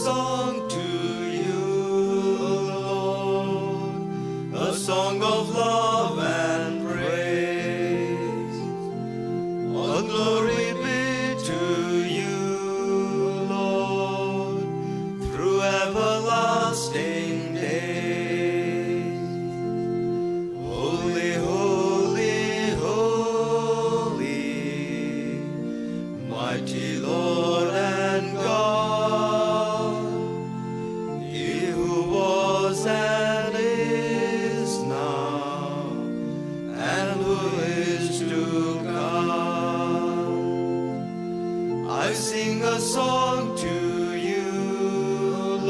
song to you, Lord, a song of love and praise. All glory be to you, Lord, through everlasting days. Holy, holy, holy, mighty Lord and God, He who was and is now and who is to come. I sing a song to you,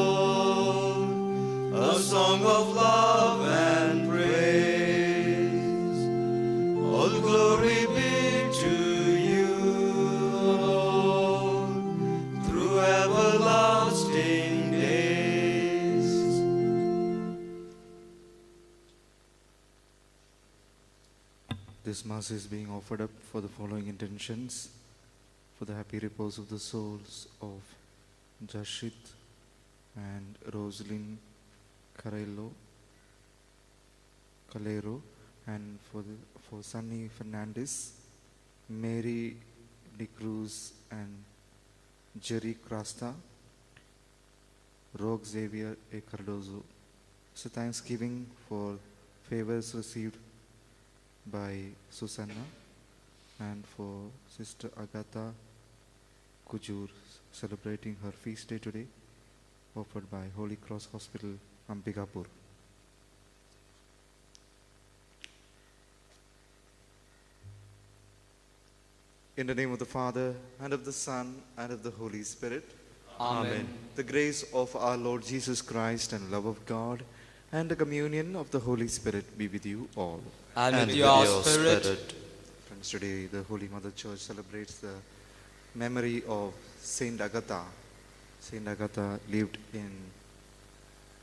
Lord, a song of love and praise. All glory be to you, Lord, through everlasting days. This Mass is being offered up for the following intentions: for the happy repose of the souls of Jashit and Rosalyn Calero, and for Sunny Fernandez, Mary De Cruz and Jerry Crasta, Rogue Xavier A. Cardozo. So thanksgiving for favors received by Susanna, and for Sister Agatha Kujur celebrating her feast day today, offered by Holy Cross Hospital, Ambikapur. In the name of the Father, and of the Son, and of the Holy Spirit. Amen. The grace of our Lord Jesus Christ and love of God and the communion of the Holy Spirit be with you all. And with your spirit. Friends, today the Holy Mother Church celebrates the memory of Saint Agatha. Saint Agatha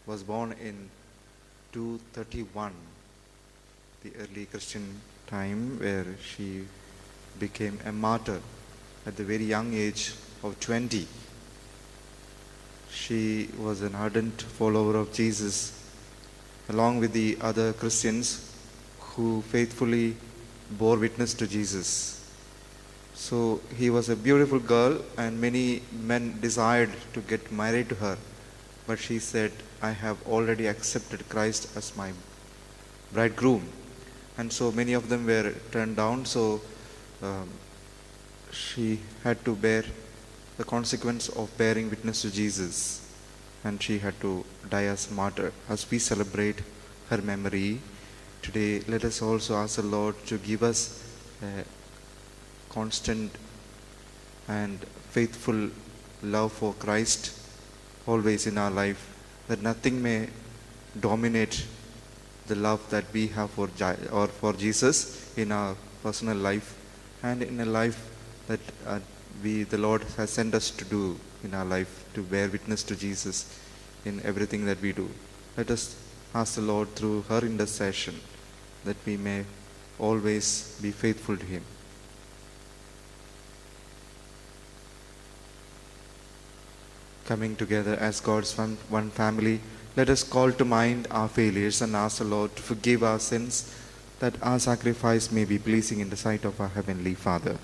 was born in 231, the early Christian time, where she became a martyr at the very young age of 20. She was an ardent follower of Jesus, along with the other Christians who faithfully bore witness to Jesus. So he was a beautiful girl, and many men desired to get married to her. But she said, I have already accepted Christ as my bridegroom. And so many of them were turned down. So she had to bear the consequence of bearing witness to Jesus, and she had to die as a martyr. As we celebrate her memory today, let us also ask the Lord to give us a constant and faithful love for Christ always in our life, that nothing may dominate the love that we have for Jesus in our personal life and in a life that the Lord has sent us to do in our life, to bear witness to Jesus in everything that we do. Let us ask the Lord through her intercession that we may always be faithful to Him. Coming together as God's one family, let us call to mind our failures and ask the Lord to forgive our sins, that our sacrifice may be pleasing in the sight of our Heavenly Father.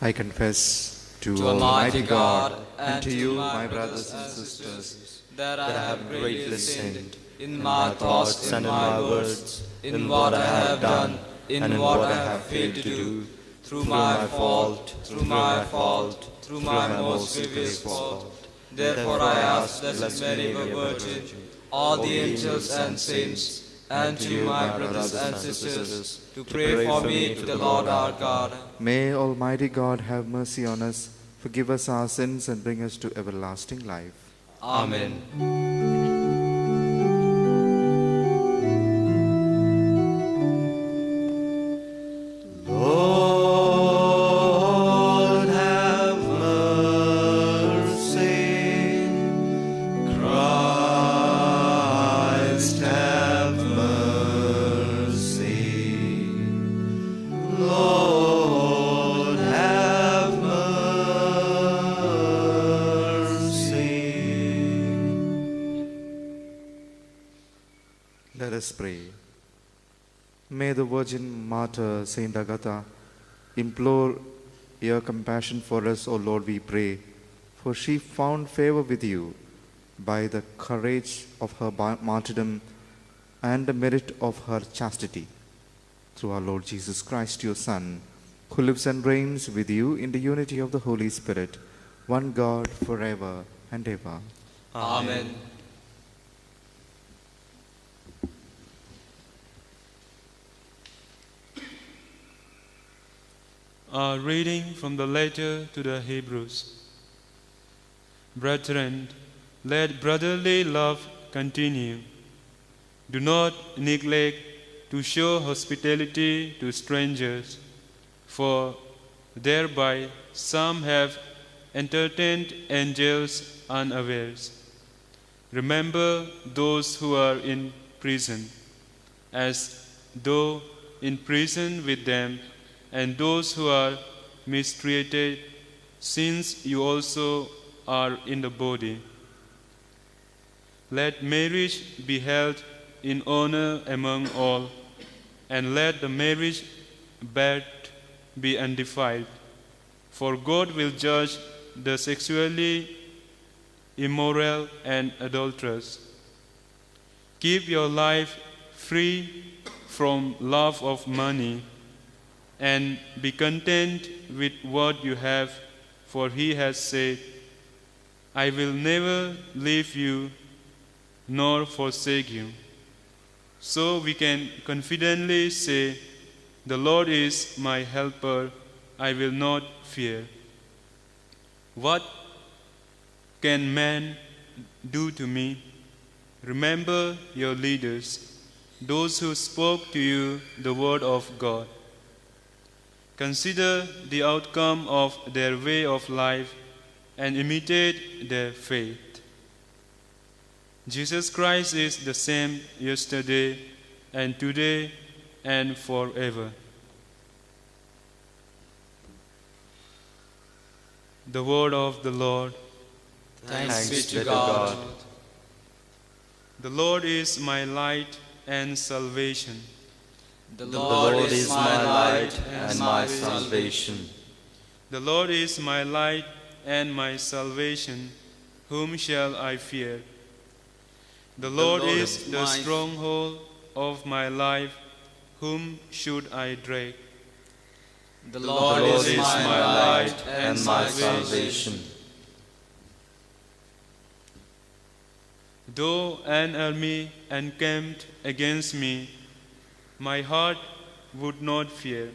I confess to Almighty God and to you, my brothers and sisters, that I have greatly sinned in my thoughts, in my words, in what I have done, in what I have failed to do, through my fault, through my most grievous fault. Therefore I ask Blessed Mary, the Virgin, all the angels and saints, and to you, my brothers and sisters, to pray for me to the Lord our God. May Almighty God have mercy on us, forgive us our sins, and bring us to everlasting life. Amen. Lord, have mercy. Christ, have mercy. us pray. May the Virgin Martyr Saint Agatha implore your compassion for us, O Lord, we pray, for she found favor with you by the courage of her martyrdom and the merit of her chastity. Through our Lord Jesus Christ, your Son, who lives and reigns with you in the unity of the Holy Spirit, one God, forever and ever. Amen. A reading from the letter to the Hebrews. Brethren, let brotherly love continue. Do not neglect to show hospitality to strangers, for thereby some have entertained angels unawares. Remember those who are in prison, as though in prison with them, and those who are mistreated, since you also are in the body. Let marriage be held in honor among all, and let the marriage bed be undefiled. For God will judge the sexually immoral and adulterous. Keep your life free from love of money, and be content with what you have, for he has said, I will never leave you nor forsake you. So we can confidently say, the Lord is my helper, I will not fear. What can man do to me? Remember your leaders, those who spoke to you the word of God. Consider the outcome of their way of life and imitate their faith. Jesus Christ is the same yesterday and today and forever. The word of the Lord. Thanks be to God. The Lord is my light and salvation. The Lord is my light and my salvation. The Lord is my light and my salvation. Whom shall I fear? The Lord is the stronghold of my life. Whom should I dread? The Lord is my light and my salvation. Though an army encamped against me, my heart would not fear.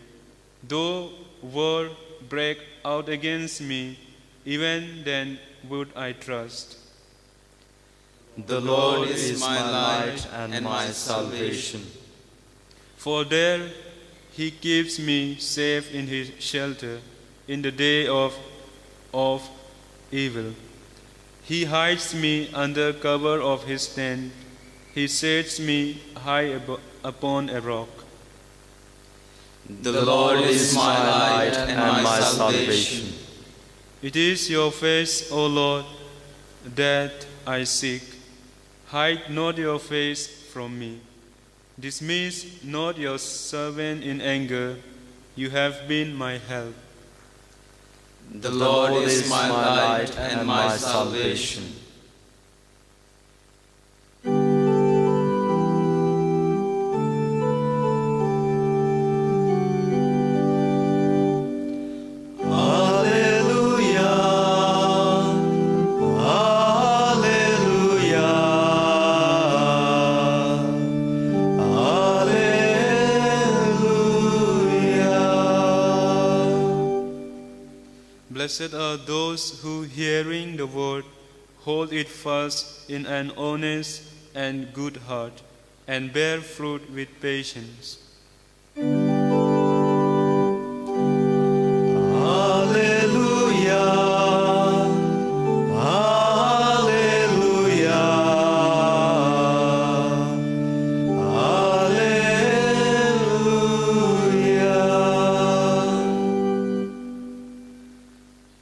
Though war break out against me, even then would I trust. The Lord is my light and my salvation. For there he keeps me safe in his shelter in the day of evil. He hides me under cover of his tent. He sets me high upon a rock. The Lord is my light and my salvation. It is your face, O Lord, that I seek. Hide not your face from me. Dismiss not your servant in anger. You have been my help. The Lord is my light and my salvation. Blessed are those who, hearing the word, hold it fast in an honest and good heart, and bear fruit with patience.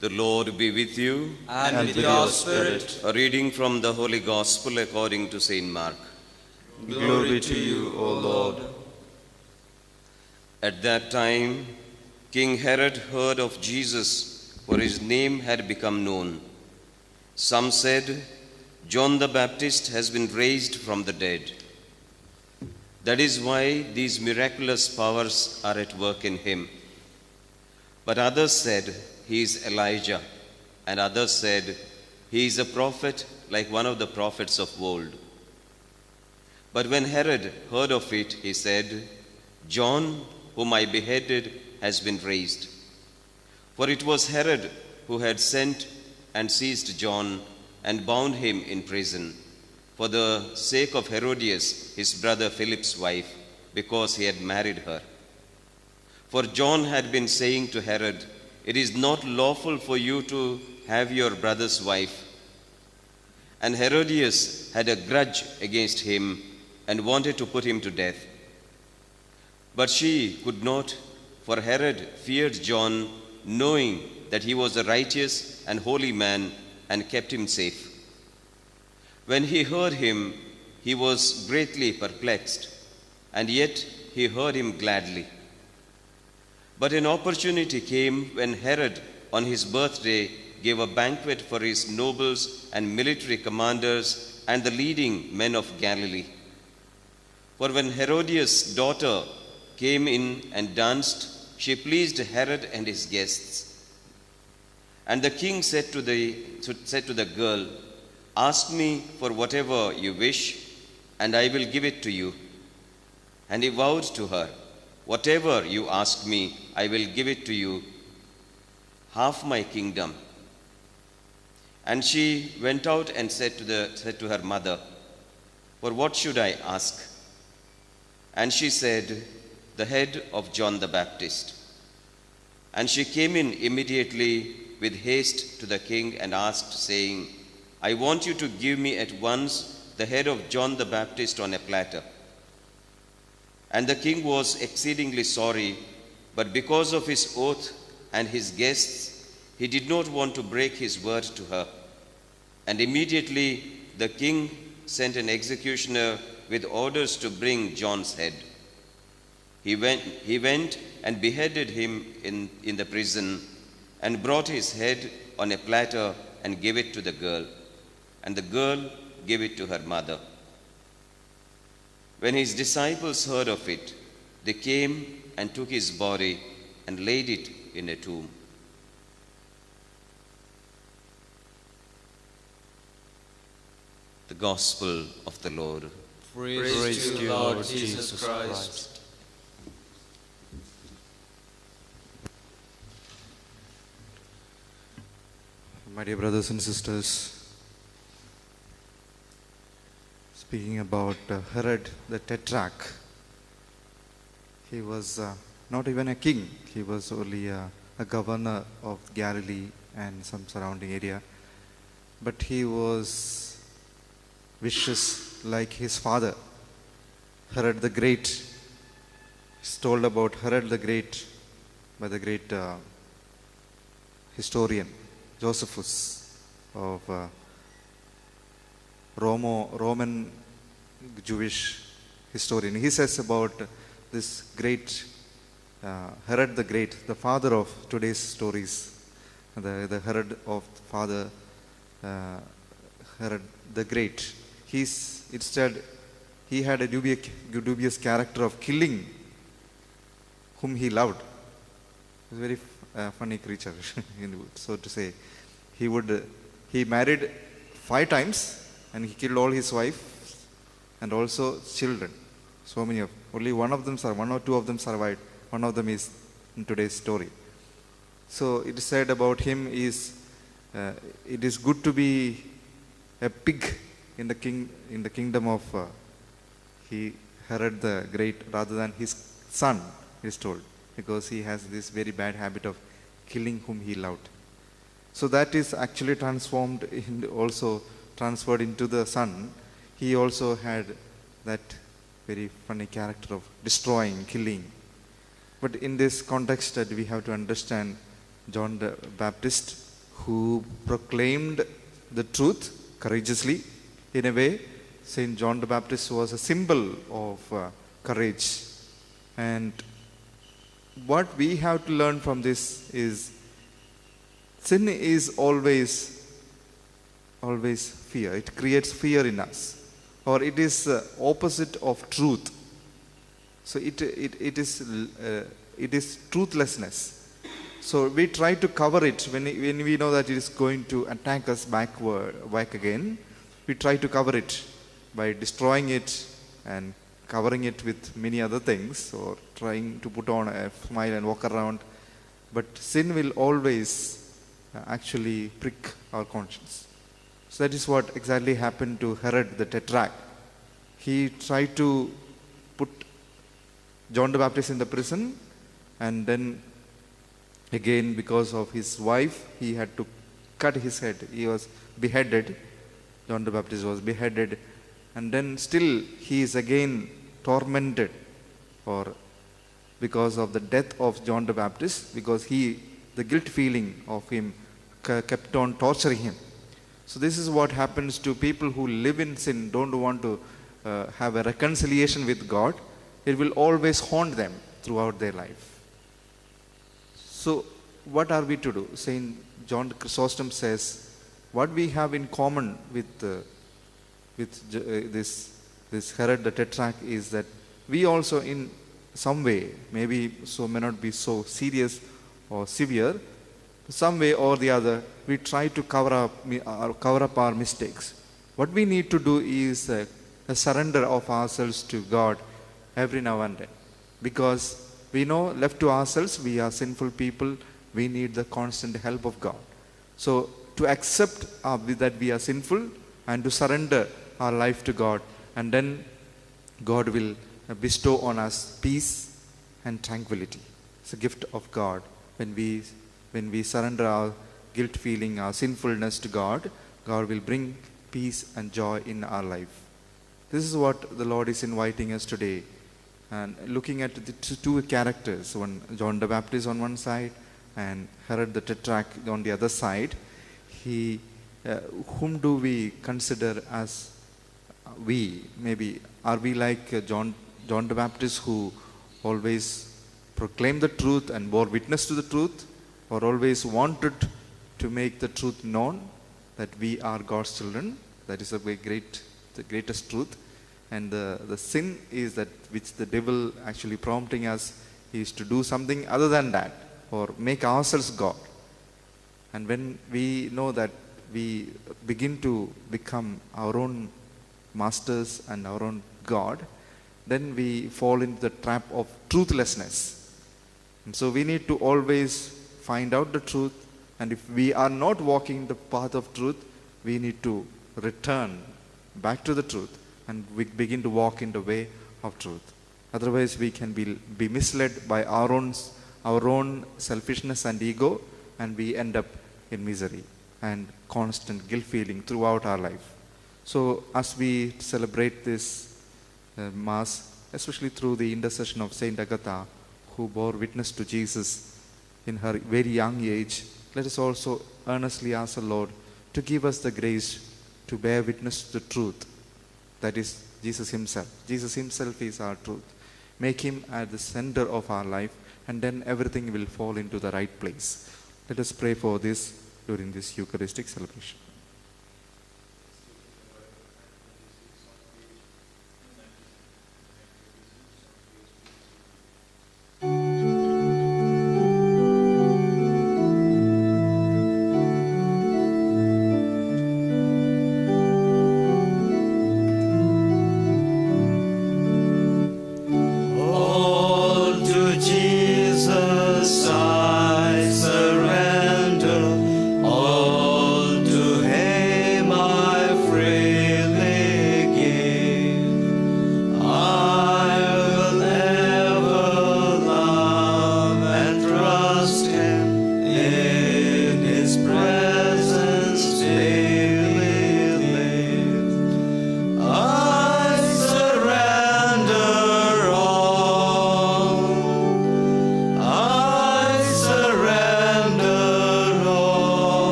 The Lord be with you. And with your spirit. A reading from the Holy Gospel according to St. Mark. Glory to you, O Lord. At that time, King Herod heard of Jesus, for his name had become known. Some said, John the Baptist has been raised from the dead. That is why these miraculous powers are at work in him. But others said, he is Elijah, and others said, he is a prophet like one of the prophets of old. But when Herod heard of it, he said, John, whom I beheaded, has been raised. For it was Herod who had sent and seized John and bound him in prison for the sake of Herodias, his brother Philip's wife, because he had married her. For John had been saying to Herod, it is not lawful for you to have your brother's wife. And Herodias had a grudge against him and wanted to put him to death. But she could not, for Herod feared John, knowing that he was a righteous and holy man, and kept him safe. When he heard him, he was greatly perplexed, and yet he heard him gladly. But an opportunity came when Herod, on his birthday, gave a banquet for his nobles and military commanders and the leading men of Galilee. For when Herodias' daughter came in and danced, she pleased Herod and his guests. And the king said to the girl, ask me for whatever you wish, and I will give it to you. And he vowed to her, whatever you ask me, I will give it to you, half my kingdom. And she went out and said to her mother, for what should I ask? And she said, the head of John the Baptist. And she came in immediately with haste to the king and asked, saying, I want you to give me at once the head of John the Baptist on a platter. And the king was exceedingly sorry, but because of his oath and his guests, he did not want to break his word to her. And immediately the king sent an executioner with orders to bring John's head. He went and beheaded him in the prison, and brought his head on a platter and gave it to the girl. And the girl gave it to her mother. When his disciples heard of it, they came and took his body and laid it in a tomb. The Gospel of the Lord. Praise to you, Lord Jesus Christ. My dear brothers and sisters, speaking about Herod the Tetrarch, he was not even a king. He was only a governor of Galilee and some surrounding area. But he was vicious like his father, Herod the Great. It's told about Herod the Great by the great historian Josephus of Roman Jewish historian. He says about this great Herod the Great, the father of today's stories, the Herod of father Herod the Great. Instead, he had a dubious character of killing whom he loved. He was a very funny creature, so to say. He married 5 times and he killed all his wives and also children. So many of only one or 2 of them survived. One of them is in today's story. So it is said about him is it is good to be a pig in the kingdom of Herod the Great rather than his son, is told, because he has this very bad habit of killing whom he loved. So that is actually transferred into the son. He also had that very funny character of destroying, killing. But in this context that we have to understand John the Baptist, who proclaimed the truth courageously in a way Saint John the Baptist was a symbol of courage. And what we have to learn from this is sin is always fear. It creates fear in us, or it is opposite of truth. So it is truthlessness. So we try to cover it when we know that it is going to attack us back again. We try to cover it by destroying it and covering it with many other things, or trying to put on a smile and walk around. But sin will always actually prick our conscience. So that is what exactly happened to Herod the Tetrarch. He tried to put John the Baptist in the prison, and then again, because of his wife, he had to cut his head. He was beheaded. John the Baptist was beheaded. And then still he is again tormented because of the death of John the Baptist, because the guilt feeling of him kept on torturing him. So this is what happens to people who live in sin, don't want to have a reconciliation with God. It will always haunt them throughout their life. So what are we to do? Saint John Chrysostom says, what we have in common with this Herod the Tetrarch is that we also in some way, maybe so may not be so serious or severe, some way or the other, we try to cover up our mistakes. What we need to do is a surrender of ourselves to God every now and then, because we know left to ourselves we are sinful people. We need the constant help of God. So to accept that we are sinful and to surrender our life to God, and then God will bestow on us peace and tranquility. It's a gift of God. When we surrender our guilt feeling, our sinfulness to God, God will bring peace and joy in our life. This is what the Lord is inviting us today. And looking at the two characters, one John the Baptist on one side and Herod the Tetrarch on the other side, whom do we consider as maybe are we like John the Baptist, who always proclaimed the truth and bore witness to the truth, or always wanted to make the truth known that we are God's children? That is the greatest truth. And the sin is that which the devil actually prompting us is to do something other than that, or make ourselves God. And when we know that we begin to become our own masters and our own God, then we fall into the trap of truthlessness. And so we need to always find out the truth, and if we are not walking the path of truth, we need to return back to the truth and we begin to walk in the way of truth. Otherwise we can be misled by our own selfishness and ego, and we end up in misery and constant guilt feeling throughout our life. So as we celebrate this Mass, especially through the intercession of Saint Agatha, who bore witness to Jesus in her very young age, let us also earnestly ask the Lord to give us the grace to bear witness to the truth. That is Jesus Himself. Jesus Himself is our truth. Make Him at the center of our life, and then everything will fall into the right place. Let us pray for this during this Eucharistic celebration. Jesus I surrender, all to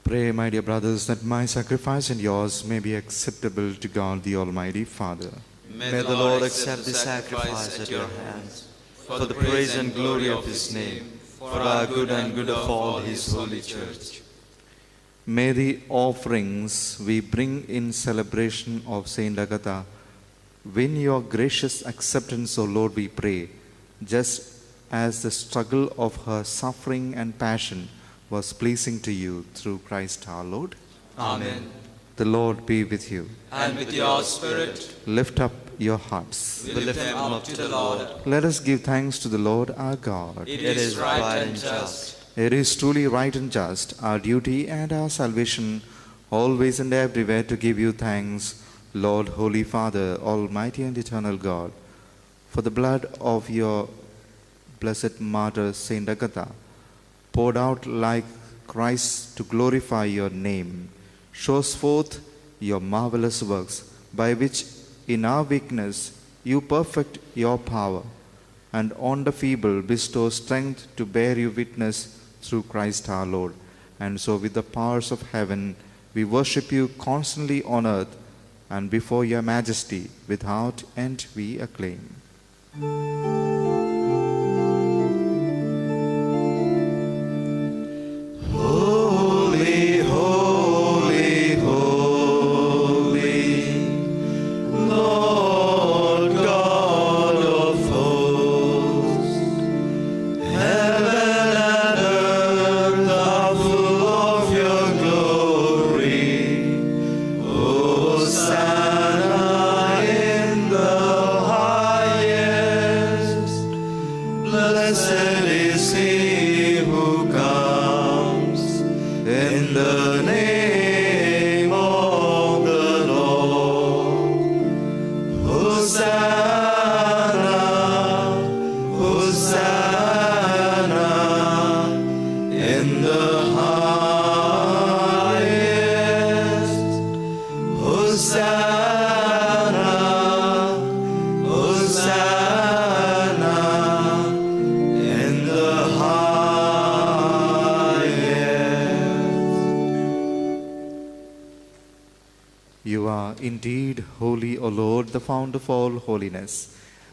Pray, my dear brothers, that my sacrifice and yours may be acceptable to God the Almighty Father. May the Lord accept the sacrifice at your hands, for the praise and glory of his name, for our good and good of all his holy church. May the offerings we bring in celebration of Saint Agatha win your gracious acceptance, O Lord, we pray, just as the struggle of her suffering and passion was pleasing to you through Christ our Lord. Amen. The Lord be with you. And with your spirit, Lift up your hearts. we lift them up to the Lord. Let us give thanks to the Lord our God. It is right and just. It is truly right and just, our duty and our salvation, always and everywhere to give you thanks, Lord, Holy Father, Almighty and eternal God, for the blood of your blessed martyr, Saint Agatha, poured out like Christ to glorify your name, shows forth your marvelous works, by which in our weakness you perfect your power, and on the feeble bestow strength to bear you witness through Christ our Lord. And so with the powers of heaven we worship you constantly on earth, and before your majesty without end we acclaim. Holy, holy, holy, Lord God of hosts, heaven and earth are full of your glory. Hosanna in the highest. Blessed is he who comes in the name of the Lord. Hosanna, Hosanna in the highest. Hosanna, Hosanna in the highest. You are indeed holy, O Lord, the fount of all holiness.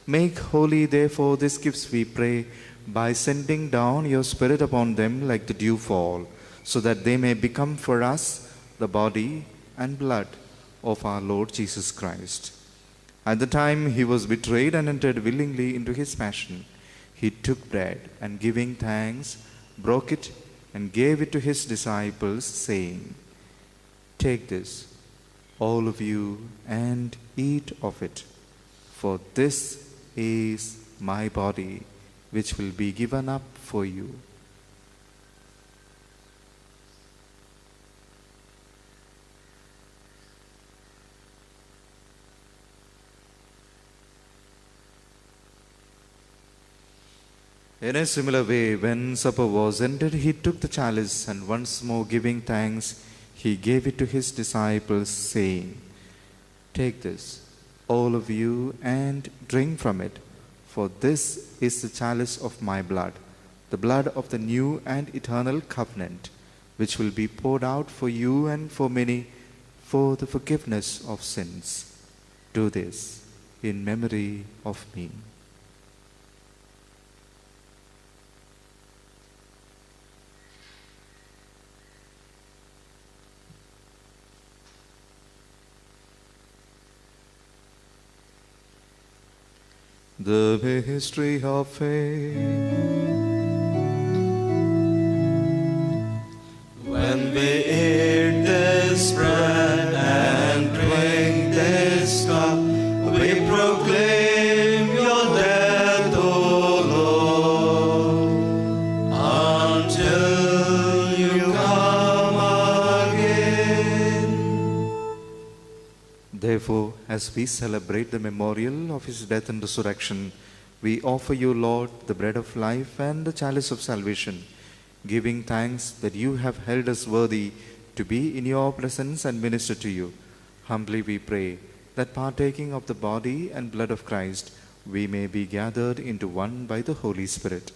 Make holy, therefore, these gifts, we pray, by sending down your Spirit upon them like the dewfall, so that they may become for us the body and blood of our Lord Jesus Christ. At the time he was betrayed and entered willingly into his passion, he took bread and giving thanks, broke it and gave it to his disciples, saying, "Take this, all of you, and eat of it, for this is my body, which will be given up for you." In a similar way, when supper was ended, he took the chalice, and once more giving thanks, he gave it to his disciples, saying, "Take this, all of you, and drink from it, for this is the chalice of my blood, the blood of the new and eternal covenant, which will be poured out for you and for many for the forgiveness of sins. Do this in memory of me." The mystery of faith. When we eat this bread and drink this cup, we proclaim your death, O Lord, until you come again. Therefore, as we celebrate the memorial of his death and resurrection, we offer you, Lord, the bread of life and the chalice of salvation, giving thanks that you have held us worthy to be in your presence and minister to you. Humbly we pray that partaking of the body and blood of Christ, we may be gathered into one by the Holy Spirit.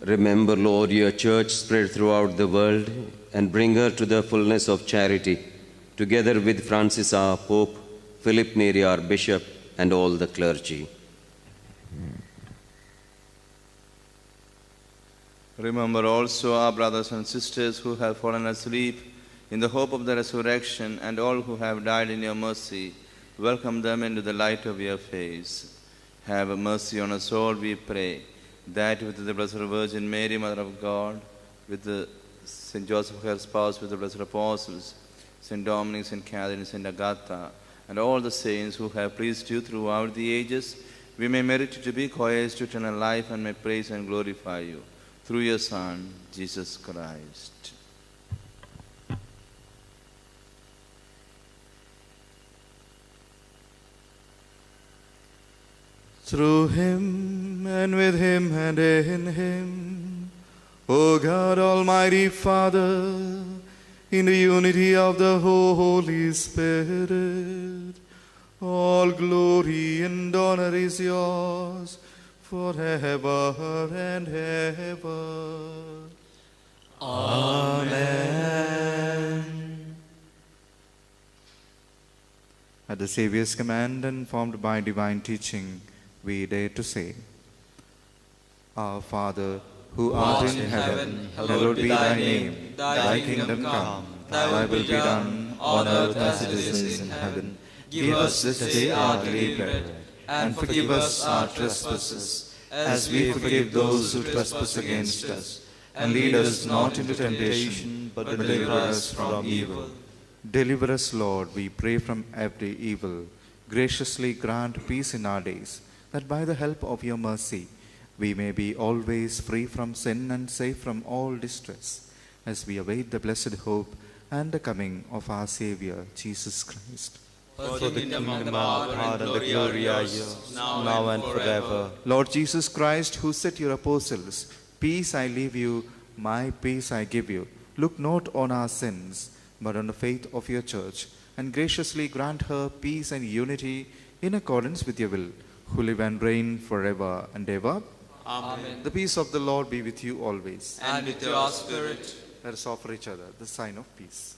Remember, Lord, your church spread throughout the world and bring her to the fullness of charity, together with Francis our Pope, Philip Neri our Bishop, and all the clergy. Remember also our brothers and sisters who have fallen asleep in the hope of the resurrection, and all who have died in your mercy. Welcome them into the light of your face. Have mercy on us all, we pray, that with the Blessed Virgin Mary, Mother of God, with the Saint Joseph, her spouse, with the blessed apostles, Saint Dominic, Saint Catherine, Saint Agatha, and all the saints who have pleased you throughout the ages, we may merit to be co-heirs to eternal life and may praise and glorify you. Through your Son, Jesus Christ. Through him, and with him, and in him, O God, Almighty Father, in the unity of the Holy Spirit, all glory and honor is yours forever and ever. Amen. At the Saviour's command and formed by divine teaching, we dare to say, Our Father, who art in heaven, hallowed be thy name. Thy kingdom come, thy will be done, on earth as it is in heaven. Give us this day our daily bread, and forgive us our trespasses, as we forgive those who trespass against us. And lead us not into temptation, but deliver us from evil. Deliver us, Lord, we pray, from every evil. Graciously grant peace in our days, that by the help of your mercy we may be always free from sin and safe from all distress, as we await the blessed hope and the coming of our Saviour, Jesus Christ. For the kingdom and the power and the glory are yours, now and forever. Lord Jesus Christ, who said your apostles, Peace I leave you, my peace I give you, look not on our sins, but on the faith of your church, and graciously grant her peace and unity in accordance with your will, who live and reign forever and ever. Amen. The peace of the Lord be with you always. And with your spirit. Let us offer each other the sign of peace.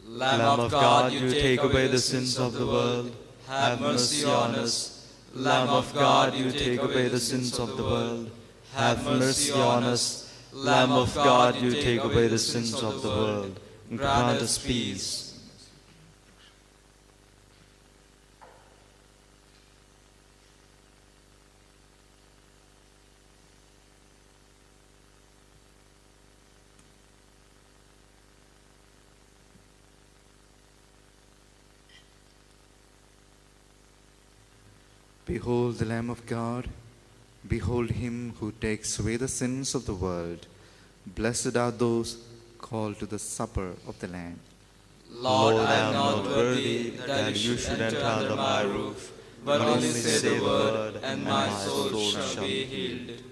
Lamb of God, you take away the sins of the world. Have mercy on us. Lamb of God, you take away the sins of the world. Have mercy on us. Lamb of God, you take away the sins of the world. Grant us peace. Behold the Lamb of God. Behold him who takes away the sins of the world. Blessed are those called to the supper of the Lamb. Lord, I am not worthy that you should enter under my roof, but only say the word, and my soul shall be healed.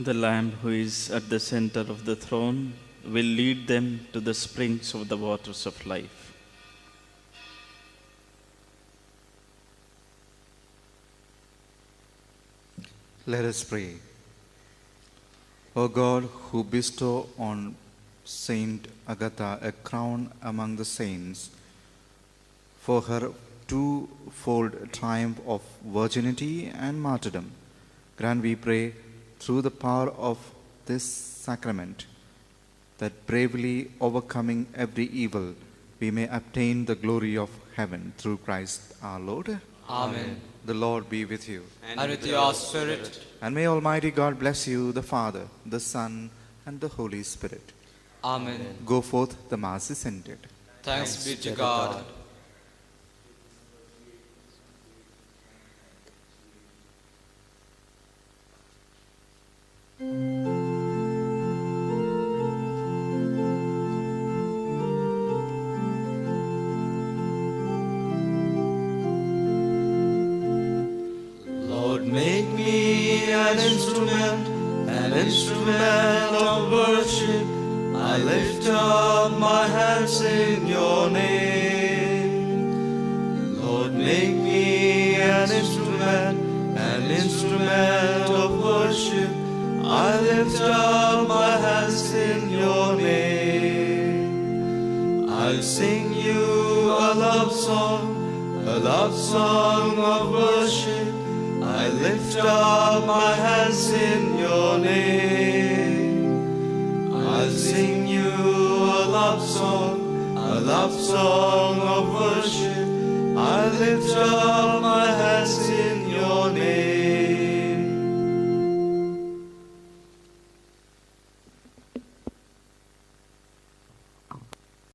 The Lamb who is at the center of the throne will lead them to the springs of the waters of life. Let us pray. O God, who bestow on Saint Agatha a crown among the saints for her twofold triumph of virginity and martyrdom, grant, we pray, through the power of this sacrament, that bravely overcoming every evil, we may obtain the glory of heaven through Christ our Lord. Amen. The Lord be with you. And with your spirit. And may Almighty God bless you, the Father, the Son, and the Holy Spirit. Amen. Go forth, the Mass is ended. Thanks be to God. Lord, make me an instrument of worship. I lift up my hands in your name. Lord, make me an instrument of worship. I lift up my hands in your name. I'll sing you a love song of worship. I lift up my hands in your name. I'll sing you a love song of worship. I lift up my hands